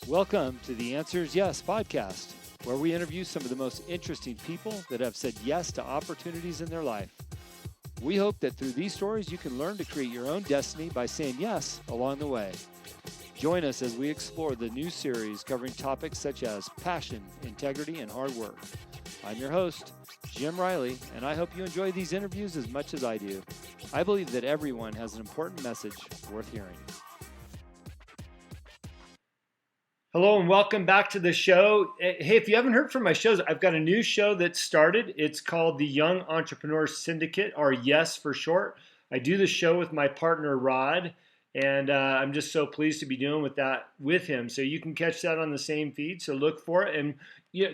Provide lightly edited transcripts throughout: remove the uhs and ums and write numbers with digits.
Welcome to the Answers Yes podcast, where we interview some of the most interesting people that have said yes to opportunities in their life. We hope that through these stories, you can learn to create your own destiny by saying yes along the way. Join us as we explore the new series covering topics such as passion, integrity, and hard work. I'm your host, Jim Riley, and I hope you enjoy these interviews as much as I do. I believe that everyone has an important message worth hearing. Hello and welcome back to the show. Hey, if you haven't heard from my shows, I've got a new show that started. It's called the Young Entrepreneur Syndicate, or YES for short. I do the show with my partner, Rod, and I'm just so pleased to be doing that with him. So you can catch that on the same feed, so look for it. And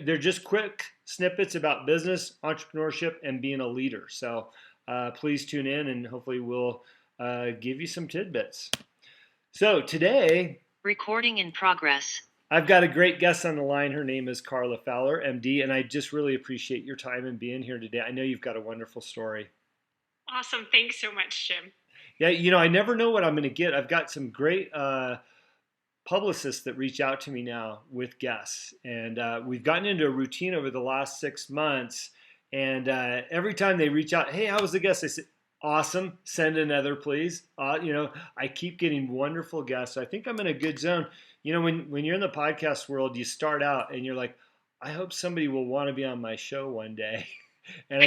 they're just quick snippets about business, entrepreneurship, and being a leader. So please tune in, and hopefully we'll give you some tidbits. So today... Recording in progress. I've got a great guest on the line. Her name is Carla Fowler MD, and I just really appreciate your time and being here today. I know you've got a wonderful story. Awesome. Thanks so much, Jim. Yeah, I never know what I'm going to get. I've got some great publicists that reach out to me now with guests, and we've gotten into a routine over the last 6 months, and every time they reach out, hey, how was the guest? I said, awesome. Send another, please. I keep getting wonderful guests. So I think I'm in a good zone. When you're in the podcast world, you start out and you're like, I hope somebody will want to be on my show one day. And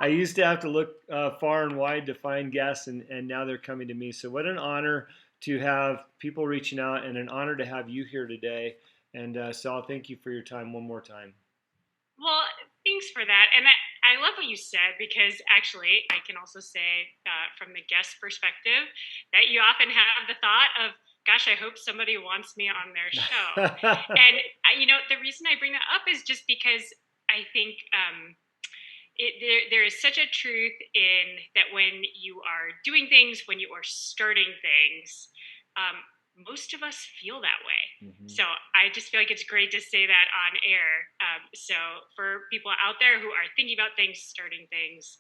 I used to have to look far and wide to find guests, and now they're coming to me. So what an honor to have people reaching out, and an honor to have you here today. And so I'll thank you for your time one more time. Well, thanks for that. And I love what you said, because actually I can also say from the guest perspective that you often have the thought of, gosh, I hope somebody wants me on their show. And, the reason I bring that up is just because I think there is such a truth in that when you are doing things, when you are starting things, most of us feel that way. Mm-hmm. So I just feel like it's great to say that on air. So for people out there who are thinking about things, starting things,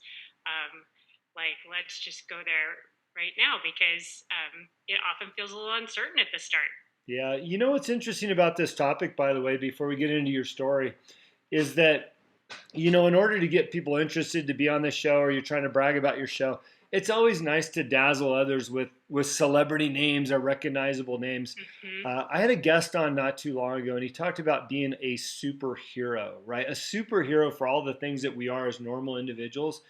let's just go there right now, because it often feels a little uncertain at the start. Yeah. What's interesting about this topic, by the way, before we get into your story, is that, in order to get people interested to be on the show, or you're trying to brag about your show, it's always nice to dazzle others with celebrity names or recognizable names. Mm-hmm. I had a guest on not too long ago, and he talked about being a superhero, right? A superhero for all the things that we are as normal individuals.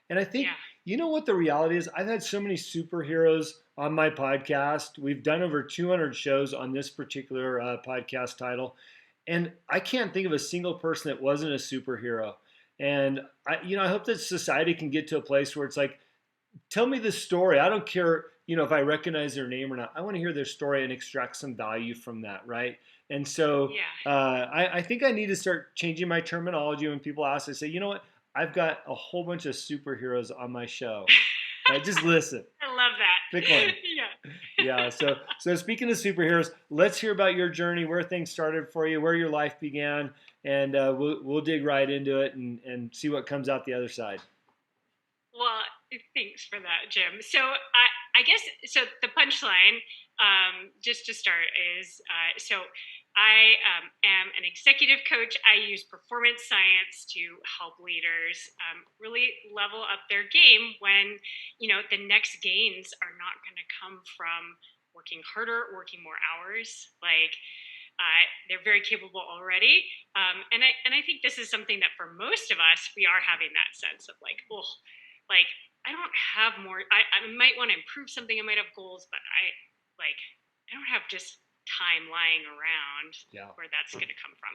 And I think, what the reality is? I've had so many superheroes on my podcast. We've done over 200 shows on this particular podcast title. And I can't think of a single person that wasn't a superhero. And I hope that society can get to a place where it's like, tell me the story. I don't care, if I recognize their name or not. I want to hear their story and extract some value from that, right? And so I think I need to start changing my terminology. When people ask, I say, you know what? I've got a whole bunch of superheroes on my show. Just listen. I love that. Pick one. Yeah. So speaking of superheroes, let's hear about your journey, where things started for you, where your life began, and we'll dig right into it and see what comes out the other side. Well, thanks for that, Jim. So I guess the punchline, just to start, is I am an executive coach. I use performance science to help leaders really level up their game when, the next gains are not going to come from working harder, working more hours. They're very capable already. And I think this is something that for most of us, we are having that sense of I don't have more. I might want to improve something. I might have goals, but I don't have just time lying around where that's going to come from.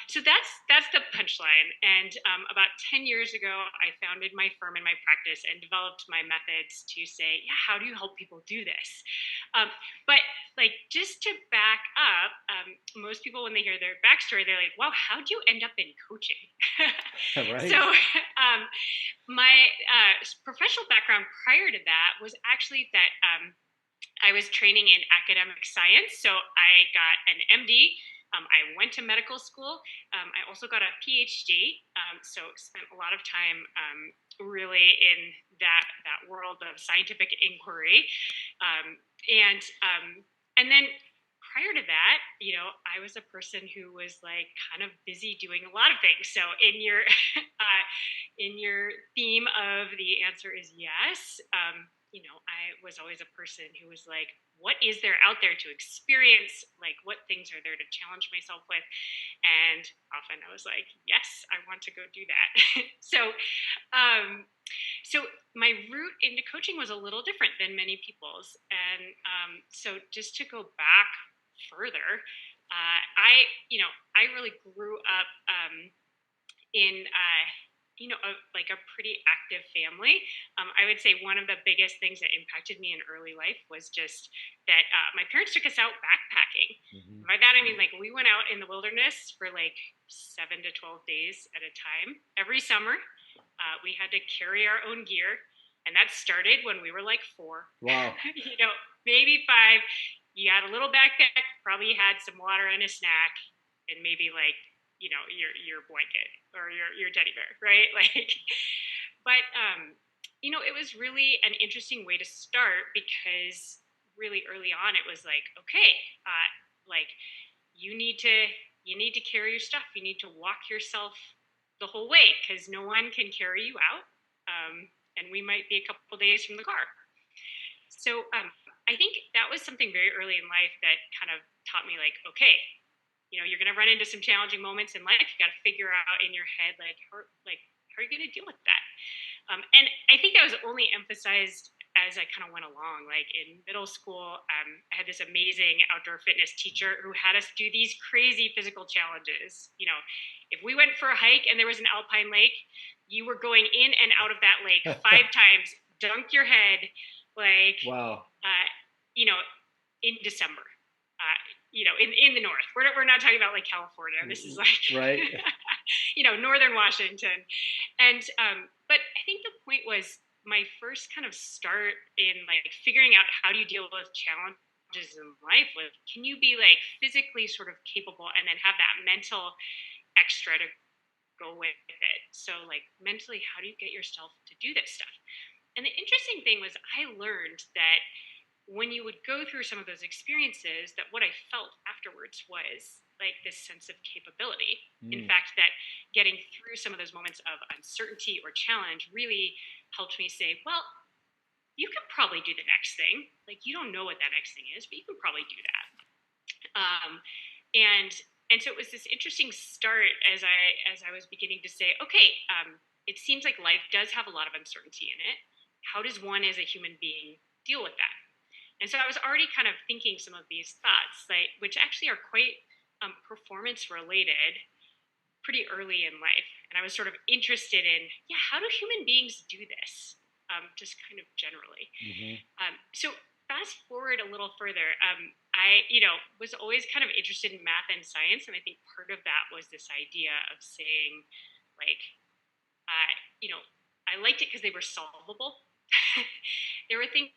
So that's the punchline. And about 10 years ago, I founded my firm and my practice and developed my methods to say, how do you help people do this? But just to back up, most people, when they hear their backstory, they're like, wow, how'd you end up in coaching? Right. So my professional background prior to that was actually that I was training in academic science. So I got an MD. I went to medical school. I also got a PHD. So spent a lot of time really in that world of scientific inquiry. And then prior to that, I was a person who was like kind of busy doing a lot of things. So in your in your theme of the answer is yes, I was always a person who was like, what is there out there to experience? Like, what things are there to challenge myself with? And often I was like, yes, I want to go do that. So so my route into coaching was a little different than many people's. And so just to go back further, I really grew up in like a pretty active family. I would say one of the biggest things that impacted me in early life was just that my parents took us out backpacking. Mm-hmm. By that I mean like we went out in the wilderness for like 7 to 12 days at a time every summer. We had to carry our own gear, and that started when we were like 4. Wow. Maybe 5. You had a little backpack, probably had some water and a snack, and maybe like your blanket or your teddy bear, right? Like, but it was really an interesting way to start, because really early on it was like, okay, like you need to carry your stuff. You need to walk yourself the whole way, because no one can carry you out, and we might be a couple days from the car. So I think that was something very early in life that kind of taught me, like, okay, you're going to run into some challenging moments in life. You got to figure out in your head, how are you going to deal with that? And I think that was only emphasized as I kind of went along. Like in middle school, I had this amazing outdoor fitness teacher who had us do these crazy physical challenges. If we went for a hike and there was an alpine lake, you were going in and out of that lake 5 times, dunk your head, like, wow. In December, in the north. We're not talking about like California. This is like, right. Northern Washington. And, but I think the point was my first kind of start in like figuring out how do you deal with challenges in life was, can you be like physically sort of capable and then have that mental extra to go with it? So like mentally, how do you get yourself to do this stuff? And the interesting thing was I learned that when you would go through some of those experiences, that what I felt afterwards was like this sense of capability. In fact, that getting through some of those moments of uncertainty or challenge really helped me say, well, you can probably do the next thing. Like, you don't know what that next thing is, but you can probably do that. And so it was this interesting start as I was beginning to say, okay, it seems like life does have a lot of uncertainty in it. How does one as a human being deal with that? And so I was already kind of thinking some of these thoughts, which actually are quite performance related pretty early in life. And I was sort of interested in, how do human beings do this? Just kind of generally. Mm-hmm. So fast forward a little further, I was always kind of interested in math and science. And I think part of that was this idea of saying, like, I liked it because they were solvable. There were things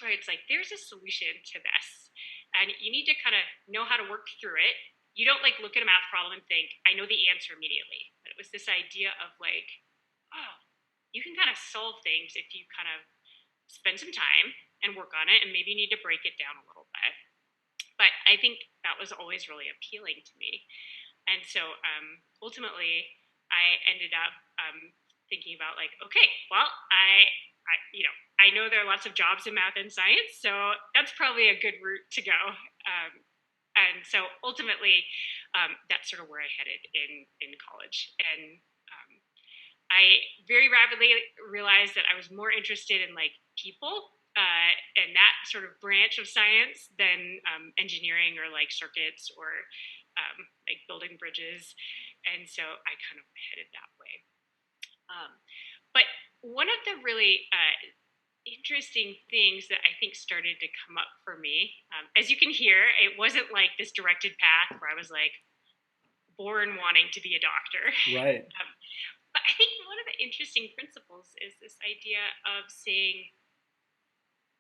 where it's like, there's a solution to this, and you need to kind of know how to work through it. You don't like look at a math problem and think, I know the answer immediately. But it was this idea of like, oh, you can kind of solve things if you kind of spend some time and work on it, and maybe you need to break it down a little bit. But I think that was always really appealing to me. And so ultimately I ended up thinking about like, okay, well, I know there are lots of jobs in math and science, so that's probably a good route to go. And so ultimately, that's sort of where I headed in college. And I very rapidly realized that I was more interested in like people and that sort of branch of science than engineering or like circuits or like building bridges. And so I kind of headed that way. But one of the really interesting things that I think started to come up for me, as you can hear, it wasn't like this directed path where I was like born wanting to be a doctor. Right. But I think one of the interesting principles is this idea of saying,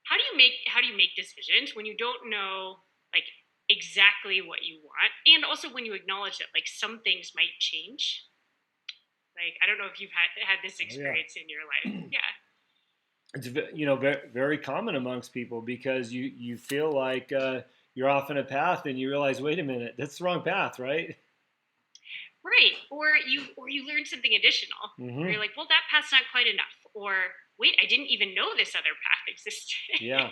how do you make decisions when you don't know like exactly what you want, and also when you acknowledge that like some things might change. Like, I don't know if you've had this experience in your life. Yeah. It's very, very common amongst people, because you feel like you're off on a path and you realize, wait a minute, that's the wrong path, right? Right. Or you learn something additional. Or Mm-hmm. you're like, well, that path's not quite enough. Or wait, I didn't even know this other path existed. Yeah.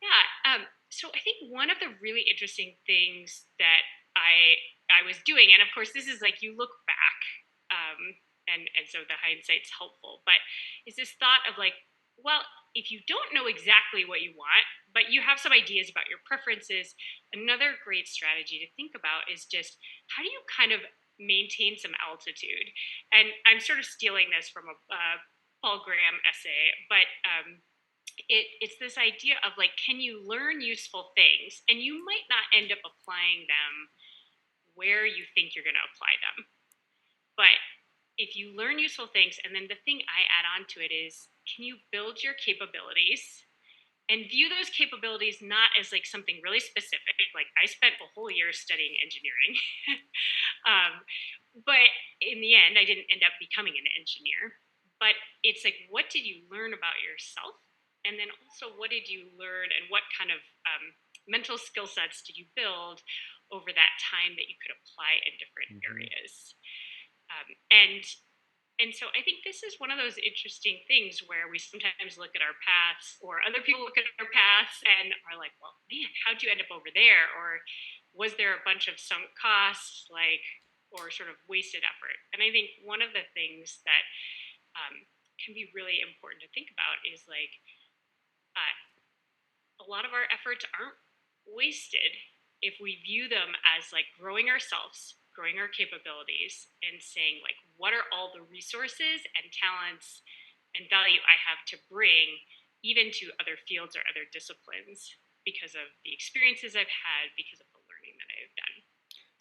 Yeah. So I think one of the really interesting things that I was doing, and of course this is like you look back, and so the hindsight's helpful, but is this thought of like, well, if you don't know exactly what you want, but you have some ideas about your preferences, another great strategy to think about is just how do you kind of maintain some altitude? And I'm sort of stealing this from a Paul Graham essay, but it's this idea of like, can you learn useful things? And you might not end up applying them where you think you're going to apply them. But if you learn useful things, and then the thing I add on to it is, can you build your capabilities and view those capabilities not as like something really specific? Like I spent a whole year studying engineering, but in the end, I didn't end up becoming an engineer. But it's like, what did you learn about yourself? And then also, what did you learn and what kind of mental skill sets did you build over that time that you could apply in different areas? And so I think this is one of those interesting things where we sometimes look at our paths, or other people look at our paths and are like, well, man, how'd you end up over there? Or was there a bunch of sunk costs, like, or sort of wasted effort? And I think one of the things that can be really important to think about is like, a lot of our efforts aren't wasted if we view them as like growing ourselves, growing our capabilities, and saying like, what are all the resources and talents and value I have to bring even to other fields or other disciplines because of the experiences I've had, because of the learning that I've done.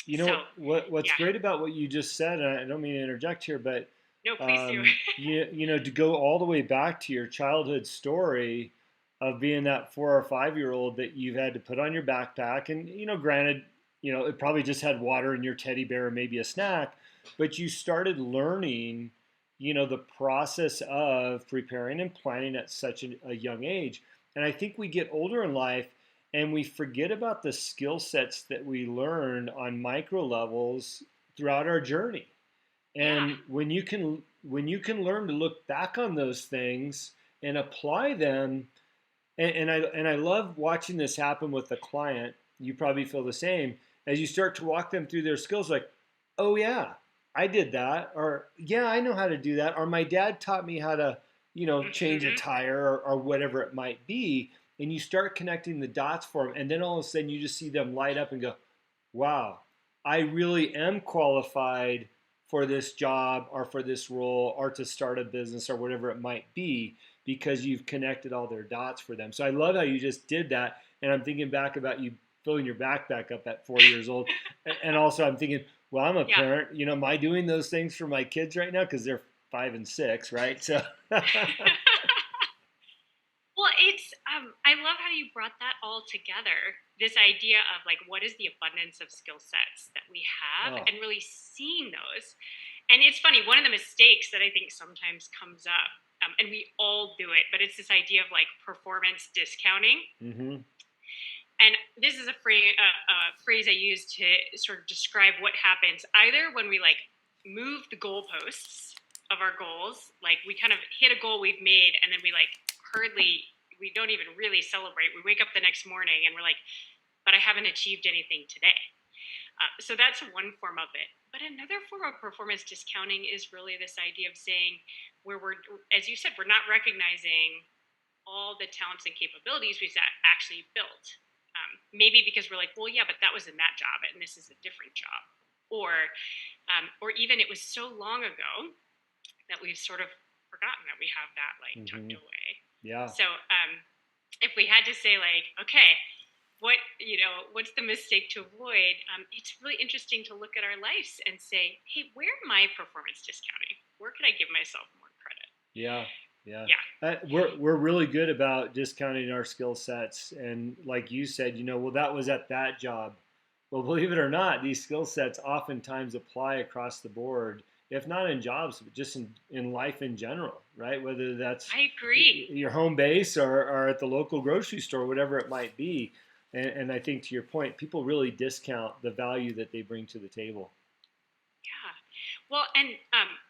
You So know what's yeah, great about what you just said, and I don't mean to interject here, but no, please do. to go all the way back to your childhood story of being that 4 or 5 year old that you've had to put on your backpack, and granted, it probably just had water and your teddy bear and maybe a snack, but you started learning, the process of preparing and planning at such a young age. And I think we get older in life and we forget about the skill sets that we learned on micro levels throughout our journey. Yeah, And when you can learn to look back on those things and apply them, and I love watching this happen with the client. You probably feel the same as you start to walk them through their skills. Like, oh yeah, I did that, or yeah, I know how to do that, or my dad taught me how to, change a tire, or whatever it might be. And you start connecting the dots for them, and then all of a sudden you just see them light up and go, wow, I really am qualified for this job or for this role or to start a business or whatever it might be, because you've connected all their dots for them. So I love how you just did that. And I'm thinking back about you filling your backpack up at 4 years old. And also I'm thinking, well, I'm a yeah. parent, am I doing those things for my kids right now? Because they're 5 and 6, right? So Well, it's I love how you brought that all together. This idea of like, what is the abundance of skill sets that we have, oh, and really seeing those. And it's funny, one of the mistakes that I think sometimes comes up, and we all do it, but it's this idea of like performance discounting. mm-hmm. And this is a phrase I use to sort of describe what happens either when we like move the goalposts of our goals, like we kind of hit a goal we've made, and then we don't even really celebrate. We wake up the next morning and we're like, but I haven't achieved anything today. So that's one form of it. But another form of performance discounting is really this idea of saying, where we're, as you said, we're not recognizing all the talents and capabilities we've actually built. Maybe because we're like, well, yeah, but that was in that job and this is a different job. Or even it was so long ago that we've sort of forgotten that we have that like tucked away. Yeah. So if we had to say like, okay, what's the mistake to avoid? It's really interesting to look at our lives and say, hey, where am I performance discounting? Where could I give myself more credit? Yeah. Yeah. Yeah. We're really good about discounting our skill sets. And like you said, well, that was at that job. Well, believe it or not, these skill sets oftentimes apply across the board, if not in jobs, but just in life in general, right? Whether that's I agree. your home base or at the local grocery store, whatever it might be. And I think to your point, people really discount the value that they bring to the table. Yeah. Well, and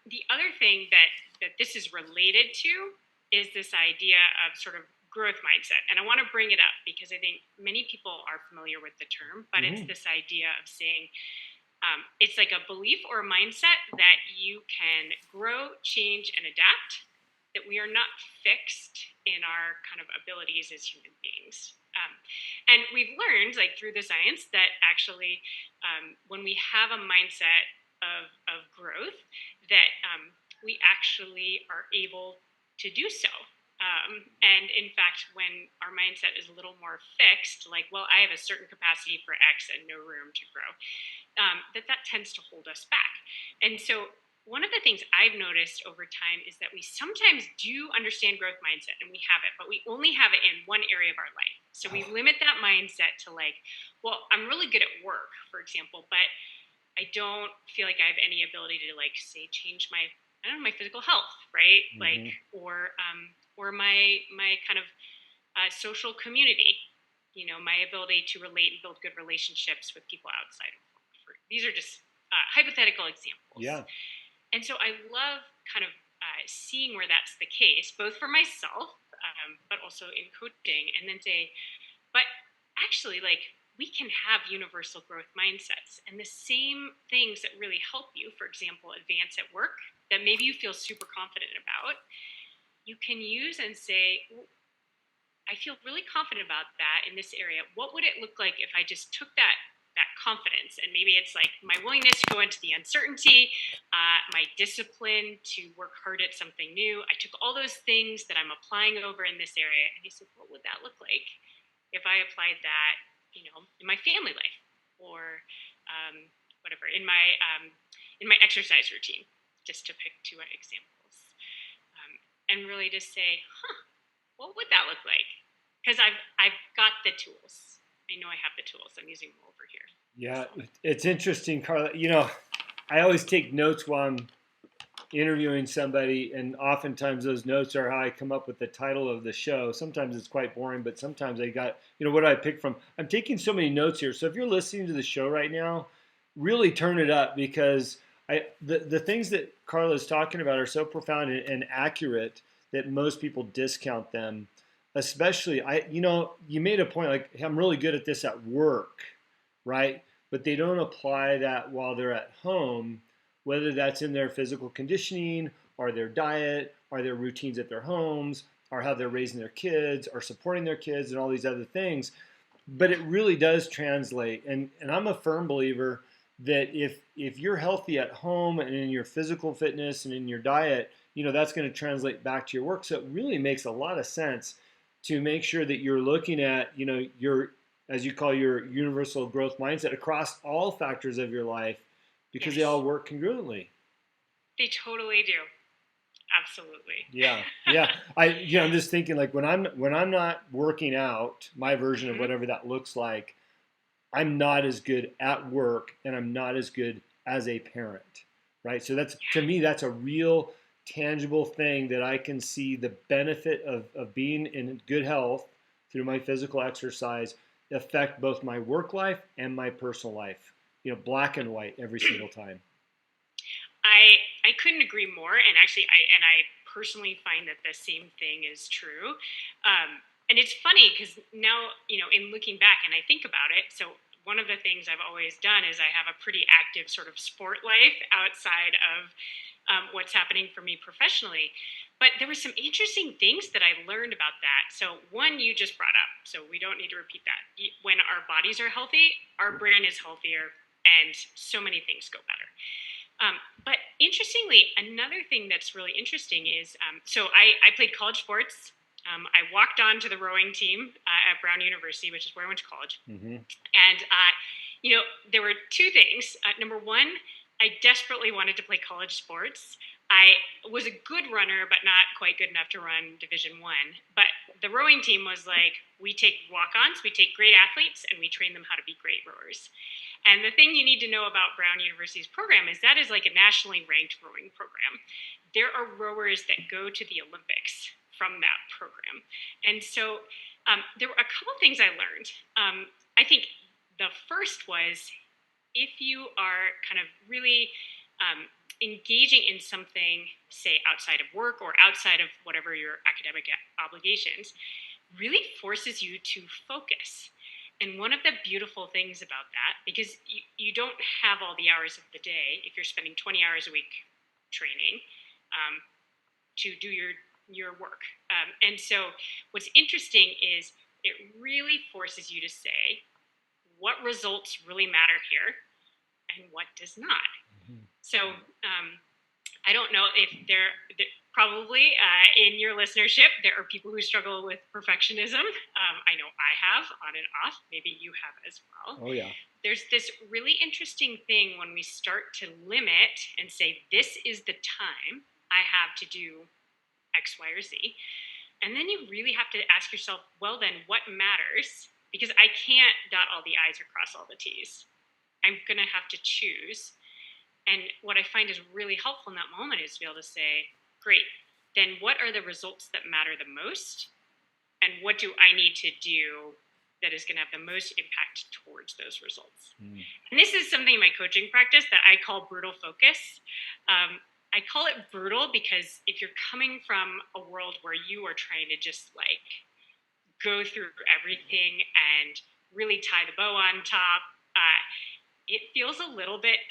the other thing that this is related to is this idea of sort of growth mindset. And I want to bring it up because I think many people are familiar with the term, but it's this idea of saying it's like a belief or a mindset that you can grow, change, and adapt, that we are not fixed in our kind of abilities as human beings. And we've learned, like through the science, that actually when we have a mindset of growth, that we actually are able to do so. And in fact, when our mindset is a little more fixed, like, well, I have a certain capacity for X and no room to grow, that tends to hold us back. And so one of the things I've noticed over time is that we sometimes do understand growth mindset and we have it, but we only have it in one area of our life. So we limit that mindset to like, well, I'm really good at work, for example, but I don't feel like I have any ability to like say change my, I don't know, my physical health, right? Like, or my kind of social community, you know, my ability to relate and build good relationships with people outside of work. These are just hypothetical examples. Yeah. And so I love kind of seeing where that's the case, both for myself, but also in coaching, and then say, but actually, like, we can have universal growth mindsets and the same things that really help you, for example, advance at work that maybe you feel super confident about, you can use and say, well, I feel really confident about that in this area. What would it look like if I just took that confidence, and maybe it's like my willingness to go into the uncertainty, my discipline to work hard at something new. I took all those things that I'm applying over in this area, and you said, what would that look like if I applied that, you know, in my family life, or whatever, in my exercise routine, just to pick two examples, and really just say, what would that look like? Because I've got the tools. I know I have the tools. I'm using them over here. Yeah, it's interesting, Carla. You know, I always take notes while I'm interviewing somebody, and oftentimes those notes are how I come up with the title of the show. Sometimes it's quite boring, but sometimes I got, you know, what do I pick from? I'm taking so many notes here. So if you're listening to the show right now, really turn it up, because the things that Carla is talking about are so profound and accurate that most people discount them. Especially, you made a point like, hey, I'm really good at this at work, right? But they don't apply that while they're at home, whether that's in their physical conditioning or their diet or their routines at their homes or how they're raising their kids or supporting their kids and all these other things. But it really does translate. And I'm a firm believer that if you're healthy at home and in your physical fitness and in your diet, you know, that's going to translate back to your work. So it really makes a lot of sense to make sure that you're looking at, you know, your, as you call, your universal growth mindset across all factors of your life, because they all work congruently. They totally do. Absolutely. Yeah. I'm just thinking, like, when I'm not working out, my version of whatever that looks like, I'm not as good at work and I'm not as good as a parent, right? So that's, to me, that's a real tangible thing that I can see the benefit of being in good health through my physical exercise affect both my work life and my personal life, you know, black and white every single time. I couldn't agree more. And actually, I personally find that the same thing is true. And it's funny because now, you know, in looking back and I think about it, so one of the things I've always done is I have a pretty active sort of sport life outside of what's happening for me professionally. But there were some interesting things that I learned about that. So one you just brought up, so we don't need to repeat that. When our bodies are healthy, our brain is healthier, and so many things go better. But interestingly, another thing that's really interesting is, so I played college sports. I walked on to the rowing team at Brown University, which is where I went to college. And, you know, there were two things. Number one, I desperately wanted to play college sports. I was a good runner, but not quite good enough to run Division I. But the rowing team was like, we take walk-ons, we take great athletes, and we train them how to be great rowers. And the thing you need to know about Brown University's program is that is like a nationally ranked rowing program. There are rowers that go to the Olympics from that program. And so There were a couple things I learned. I think the first was if you are kind of really engaging in something, say outside of work or outside of whatever your academic obligations, really forces you to focus. And one of the beautiful things about that, because you don't have all the hours of the day if you're spending 20 hours a week training to do your work. And so what's interesting is it really forces you to say what results really matter here and what does not. Mm-hmm. So I don't know if there probably in your listenership, there are people who struggle with perfectionism. I know I have on and off. Maybe you have as well. Oh, yeah. There's this really interesting thing when we start to limit and say, this is the time I have to do X, Y, or Z. And then you really have to ask yourself, well, then what matters? Because I can't dot all the I's or cross all the T's. I'm going to have to choose. And what I find is really helpful in that moment is to be able to say, great, then what are the results that matter the most? And what do I need to do that is going to have the most impact towards those results? Mm. And this is something in my coaching practice that I call brutal focus. I call it brutal because if you're coming from a world where you are trying to just like go through everything and really tie the bow on top, it feels a little bit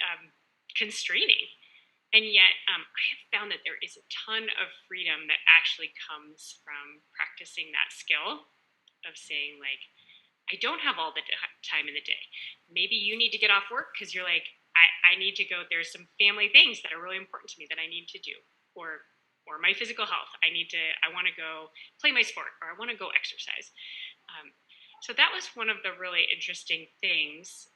constraining. And yet I have found that there is a ton of freedom that actually comes from practicing that skill of saying like, I don't have all the time in the day. Maybe you need to get off work because you're like, I need to go, there's some family things that are really important to me that I need to do, or my physical health. I want to go play my sport, or I want to go exercise. So that was one of the really interesting things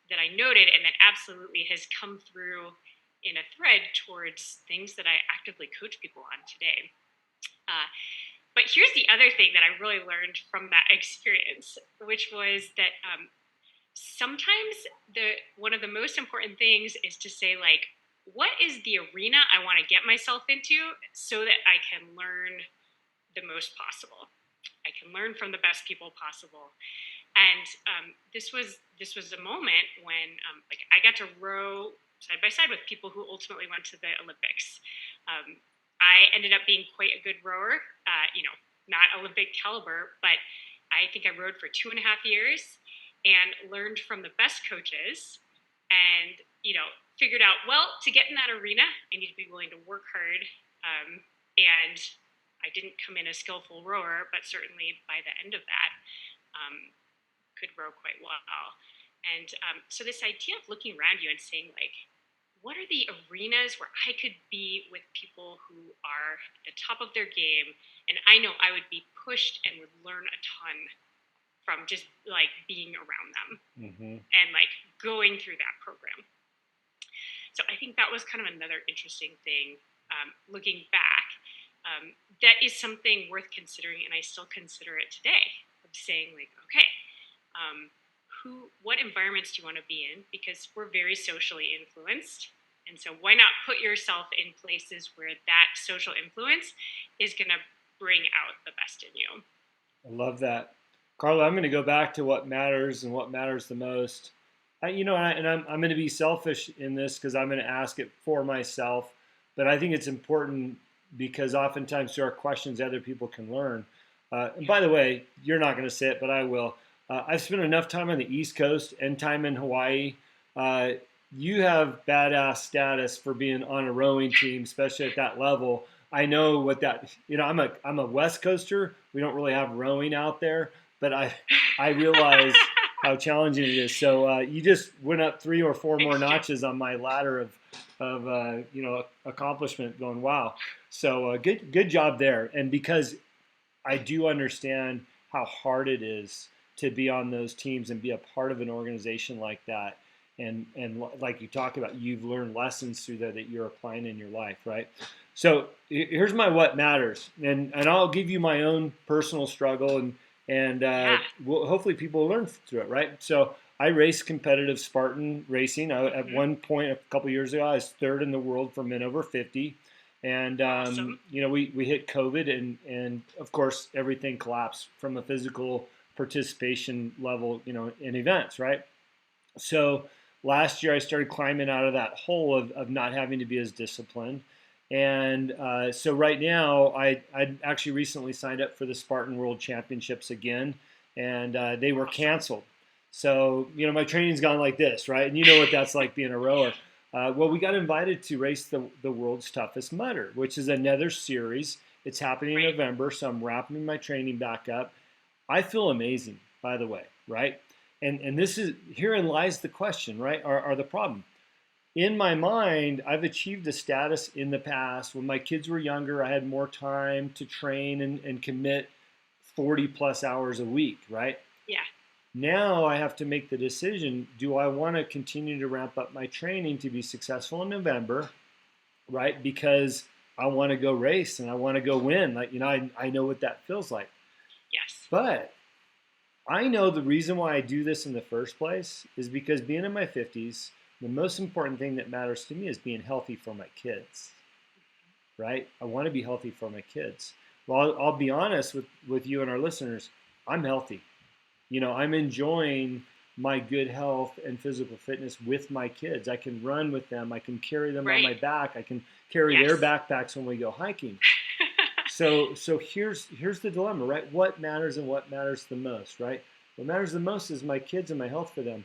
that I noted, and that absolutely has come through in a thread towards things that I actively coach people on today. But here's the other thing that I really learned from that experience, which was that sometimes one of the most important things is to say, like, what is the arena I want to get myself into so that I can learn the most possible? I can learn from the best people possible. And this was a moment when like I got to row side by side with people who ultimately went to the Olympics. I ended up being quite a good rower, not Olympic caliber, but I think I rowed for 2.5 years and learned from the best coaches and, figured out, well, to get in that arena, I need to be willing to work hard. And I didn't come in a skillful rower, but certainly by the end of that, could row quite well. And so this idea of looking around you and saying, like, what are the arenas where I could be with people who are at the top of their game, and I know I would be pushed and would learn a ton from just like being around them and like going through that program. So I think that was kind of another interesting thing looking back. That is something worth considering, and I still consider it today, of saying like, okay, what environments do you want to be in? Because we're very socially influenced. And so why not put yourself in places where that social influence is going to bring out the best in you? I love that. Carla, I'm going to go back to what matters and what matters the most. I'm going to be selfish in this because I'm going to ask it for myself. But I think it's important because oftentimes there are questions other people can learn. And by the way, you're not going to say it, but I will. I've spent enough time on the East Coast and time in Hawaii. You have badass status for being on a rowing team, especially at that level. I know what that, I'm a West Coaster. We don't really have rowing out there, but I realize how challenging it is. So you just went up 3 or 4 more notches on my ladder of accomplishment going, wow. So good job there. And because I do understand how hard it is to be on those teams and be a part of an organization like that. And like you talk about, you've learned lessons through that you're applying in your life, right? So here's my what matters. And I'll give you my own personal struggle and hopefully people will learn through it, right? So I raced competitive Spartan racing. At one point, a couple years ago, I was 3rd in the world for men over 50. And Awesome. we hit COVID, and of course everything collapsed from a physical participation level, in events, right? So last year I started climbing out of that hole of not having to be as disciplined. And so right now I actually recently signed up for the Spartan World Championships again, and they were canceled. So my training's gone like this, right? And you know what that's like being a rower. Well, we got invited to race the world's toughest mudder, which is another series. It's happening in November, so I'm wrapping my training back up. I feel amazing, by the way, right? And this is herein lies the question, right? Are the problem. In my mind, I've achieved a status in the past. When my kids were younger, I had more time to train and commit 40 plus hours a week, right? Yeah. Now I have to make the decision, do I want to continue to ramp up my training to be successful in November, right? Because I want to go race and I want to go win. Like, I know what that feels like. Yes. But I know the reason why I do this in the first place is because being in my 50s, the most important thing that matters to me is being healthy for my kids, right? I want to be healthy for my kids. Well, I'll be honest with you and our listeners, I'm healthy. I'm enjoying my good health and physical fitness with my kids. I can run with them. I can carry them on my back. I can carry their backpacks when we go hiking. So here's the dilemma, right? What matters and what matters the most, right? What matters the most is my kids and my health for them.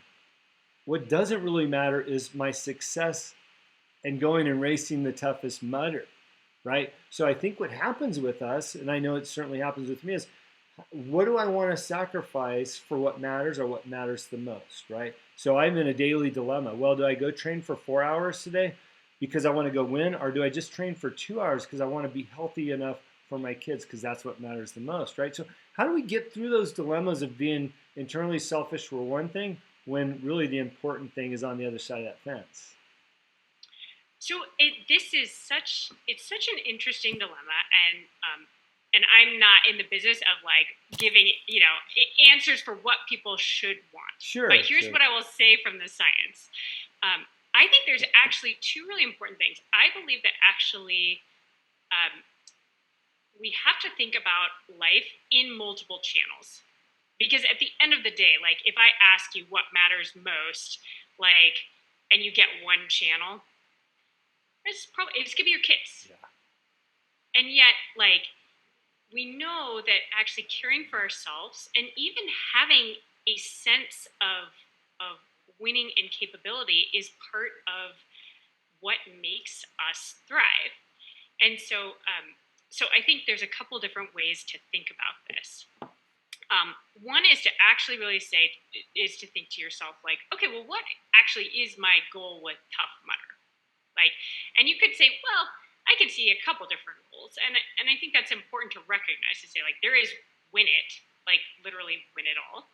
What doesn't really matter is my success and going and racing the toughest mudder, right? So I think what happens with us, and I know it certainly happens with me, is what do I want to sacrifice for what matters or what matters the most, right? So I'm in a daily dilemma. Well, do I go train for 4 hours today because I want to go win, or do I just train for 2 hours because I want to be healthy enough for my kids because that's what matters the most, right? So how do we get through those dilemmas of being internally selfish for one thing when really the important thing is on the other side of that fence? So it's such an interesting dilemma, and I'm not in the business of like giving answers for what people should want. Sure. But here's what I will say from the science. I think there's actually two really important things. I believe that actually we have to think about life in multiple channels. Because at the end of the day, like if I ask you what matters most, like, and you get one channel, it's gonna be your kids. Yeah. And yet, like, we know that actually caring for ourselves and even having a sense of winning and capability is part of what makes us thrive. And so I think there's a couple different ways to think about this. One is to actually really think to yourself, like, okay, well, what actually is my goal with Tough Mudder? Like, and you could say, well, I could see a couple different goals, and I think that's important to recognize, to say, like, there is win it, like literally win it all.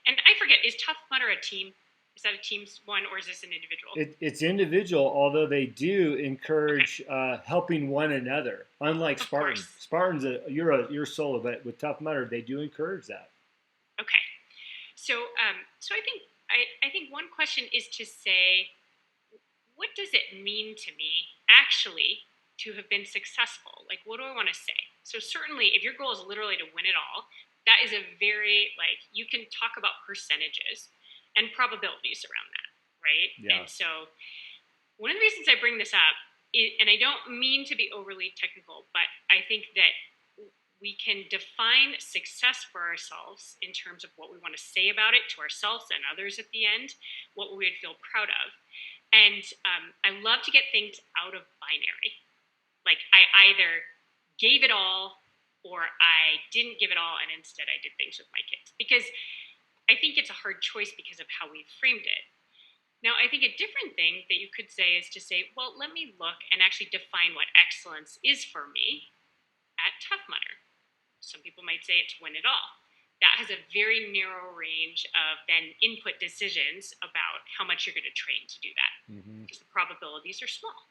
And I forget, is Tough Mudder a team? Is that a team one, or is this an individual? It's individual, although they do encourage helping one another. Unlike Spartans, you're solo, but with Tough Mudder, they do encourage that. Okay, so I think one question is to say, what does it mean to me actually to have been successful? Like, what do I want to say? So certainly, if your goal is literally to win it all, that is a very, like, you can talk about percentages and probabilities around that, right? Yeah. And so one of the reasons I bring this up, and I don't mean to be overly technical, but I think that we can define success for ourselves in terms of what we want to say about it to ourselves and others at the end, what we would feel proud of. And I love to get things out of binary. Like, I either gave it all or I didn't give it all, and instead I did things with my kids. Because I think it's a hard choice because of how we framed it. Now, I think a different thing that you could say is to say, well, let me look and actually define what excellence is for me at Tough Mudder. Some people might say it's win it all. That has a very narrow range of then input decisions about how much you're going to train to do that, because the probabilities are small.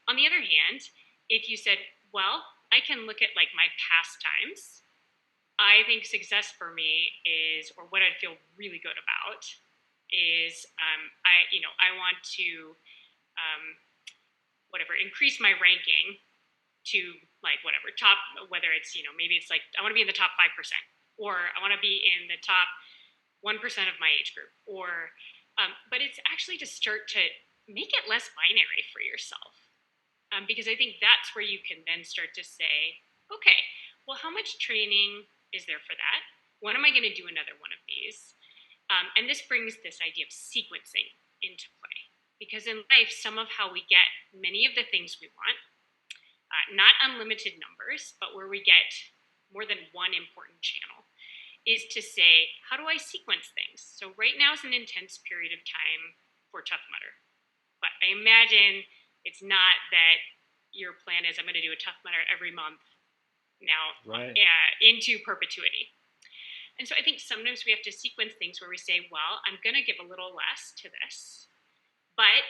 On the other hand, if you said, well, I can look at like my past times, I think success for me is, or what I'd feel really good about is, I want to, increase my ranking to like whatever top, whether it's, maybe it's like, I want to be in the top 5%, or I want to be in the top 1% of my age group, or, but it's actually to start to make it less binary for yourself. Because I think that's where you can then start to say, okay, well, how much training is there for that? When am I going to do another one of these? And this brings this idea of sequencing into play. Because in life, some of how we get many of the things we want, not unlimited numbers, but where we get more than one important channel, is to say, how do I sequence things? So right now is an intense period of time for Tough Mudder. But I imagine it's not that your plan is, I'm going to do a Tough Mudder every month now, right, into perpetuity. And so I think sometimes we have to sequence things where we say, well, I'm going to give a little less to this, but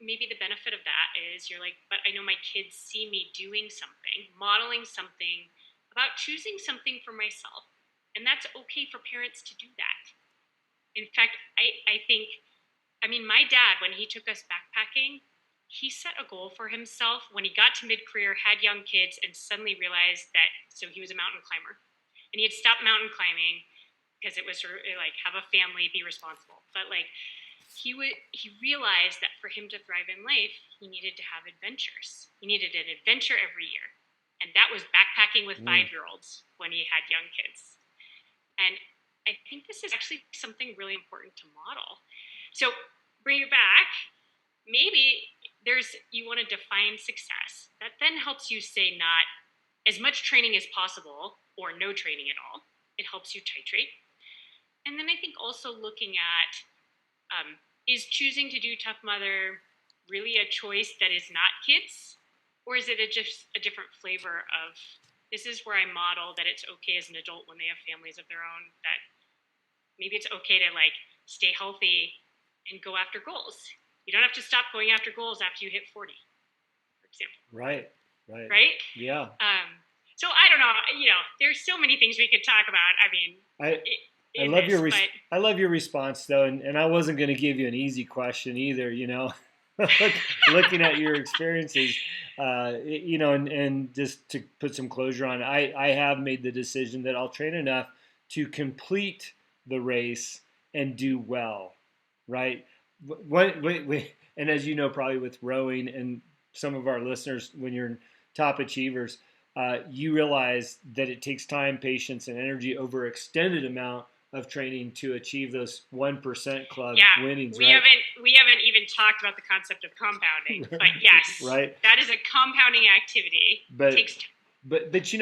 maybe the benefit of that is you're like, but I know my kids see me doing something, modeling something, about choosing something for myself. And that's okay for parents to do that. In fact, I think, my dad, when he took us backpacking, he set a goal for himself when he got to mid-career, had young kids, and suddenly realized that, so he was a mountain climber. And he had stopped mountain climbing because it was sort of like, have a family, be responsible. But like, he realized that for him to thrive in life, he needed to have adventures. He needed an adventure every year. And that was backpacking with 5-year-olds when he had young kids. And I think this is actually something really important to model. So bring it back. Maybe you want to define success. That then helps you say not as much training as possible or no training at all. It helps you titrate. And then I think also looking at, is choosing to do Tough Mudder really a choice that is not kids? Or is it just a different flavor of, this is where I model that it's okay as an adult when they have families of their own, that maybe it's okay to like stay healthy and go after goals. You don't have to stop going after goals after you hit 40, for example. right. Right? Yeah. So I don't know, there's so many things we could talk about. I love your response though, and I wasn't going to give you an easy question either. Looking at your experiences, and just to put some closure on it, I have made the decision that I'll train enough to complete the race and do well, right? And as you know, probably with rowing and some of our listeners, when you're top achievers, you realize that it takes time, patience, and energy over extended amount of training to achieve those 1% club winnings. We haven't even talked about the concept of compounding, but yes, right. That is a compounding activity. It takes time. But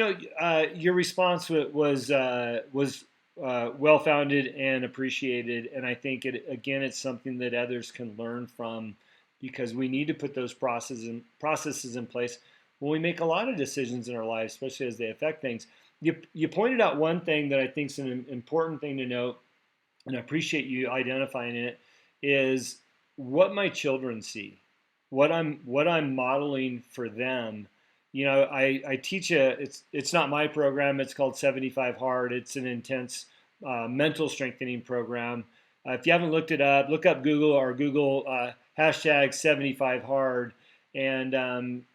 your response was well-founded and appreciated, and I think it's something that others can learn from, because we need to put those processes in place when we make a lot of decisions in our lives, especially as they affect things. You pointed out one thing that I think is an important thing to note, and I appreciate you identifying it, is what my children see, what I'm modeling for them. I teach it's not my program. It's called 75 Hard. It's an intense mental strengthening program. If you haven't looked it up, look up Google hashtag 75 Hard. And,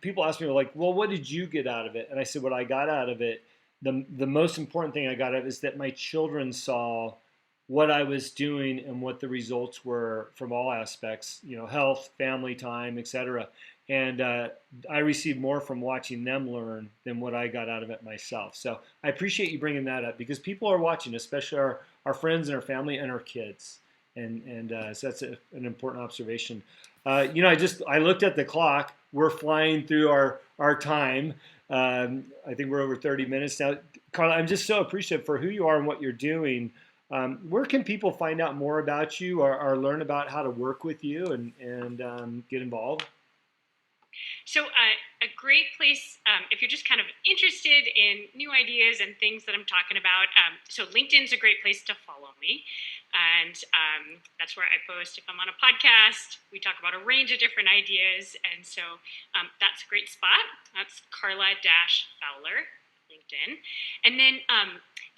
people ask me like, well, what did you get out of it? And I said, what I got out of it, the most important thing I got out of it is that my children saw what I was doing and what the results were from all aspects, health, family time, etc. And I received more from watching them learn than what I got out of it myself. So I appreciate you bringing that up, because people are watching, especially our friends and our family and our kids. And so that's an important observation. I looked at the clock. We're flying through our time. I think we're over 30 minutes now. Carla, I'm just so appreciative for who you are and what you're doing. Where can people find out more about you or learn about how to work with you and get involved? So a great place, if you're just kind of interested in new ideas and things that I'm talking about, so LinkedIn's a great place to follow me. And that's where I post if I'm on a podcast. We talk about a range of different ideas. And so that's a great spot. That's Carla-Fowler. LinkedIn. And then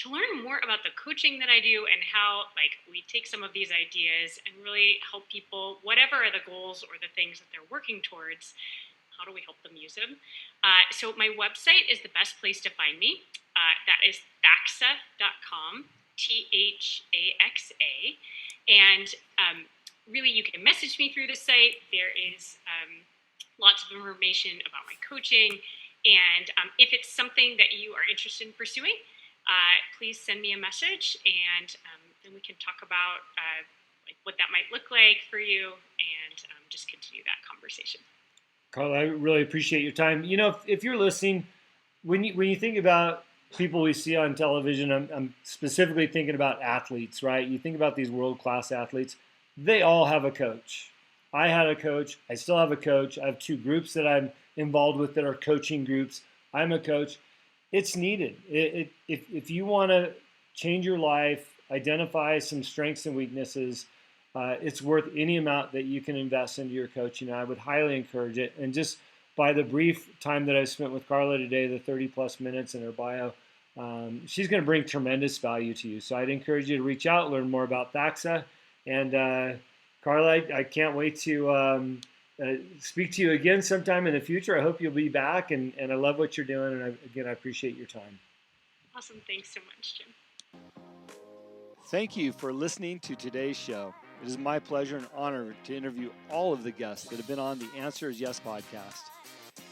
to learn more about the coaching that I do and how we take some of these ideas and really help people, whatever are the goals or the things that they're working towards, how do we help them use them? So my website is the best place to find me. That is THAXA.com, THAXA. And really, you can message me through the site. There is lots of information about my coaching. And if it's something that you are interested in pursuing, please send me a message, and then we can talk about what that might look like for you, and just continue that conversation. Carla, I really appreciate your time. If you're listening, when you think about people we see on television, I'm specifically thinking about athletes, right? You think about these world-class athletes. They all have a coach. I had a coach. I still have a coach. I have 2 groups that I'm involved with that are coaching groups. I'm a coach. It's needed. If you want to change your life, identify some strengths and weaknesses, it's worth any amount that you can invest into your coaching. I would highly encourage it. And just by the brief time that I spent with Carla today, the 30 plus minutes in her bio, she's going to bring tremendous value to you. So I'd encourage you to reach out, learn more about THAXA. And Carla, I can't wait to speak to you again sometime in the future. I hope you'll be back, and I love what you're doing. And I appreciate your time. Awesome. Thanks so much, Jim. Thank you for listening to today's show. It is my pleasure and honor to interview all of the guests that have been on the Answer is Yes podcast.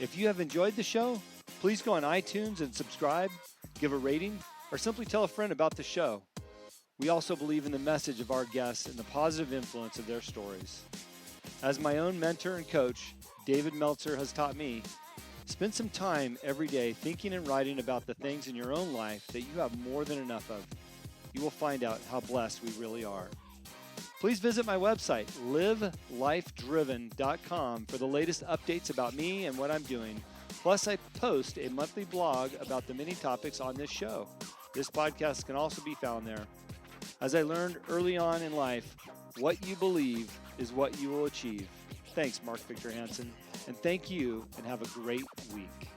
If you have enjoyed the show, please go on iTunes and subscribe, give a rating, or simply tell a friend about the show. We also believe in the message of our guests and the positive influence of their stories. As my own mentor and coach, David Meltzer, has taught me, spend some time every day thinking and writing about the things in your own life that you have more than enough of. You will find out how blessed we really are. Please visit my website, livelifedriven.com, for the latest updates about me and what I'm doing. Plus, I post a monthly blog about the many topics on this show. This podcast can also be found there. As I learned early on in life, what you believe is what you will achieve. Thanks, Mark Victor Hansen, and thank you, and have a great week.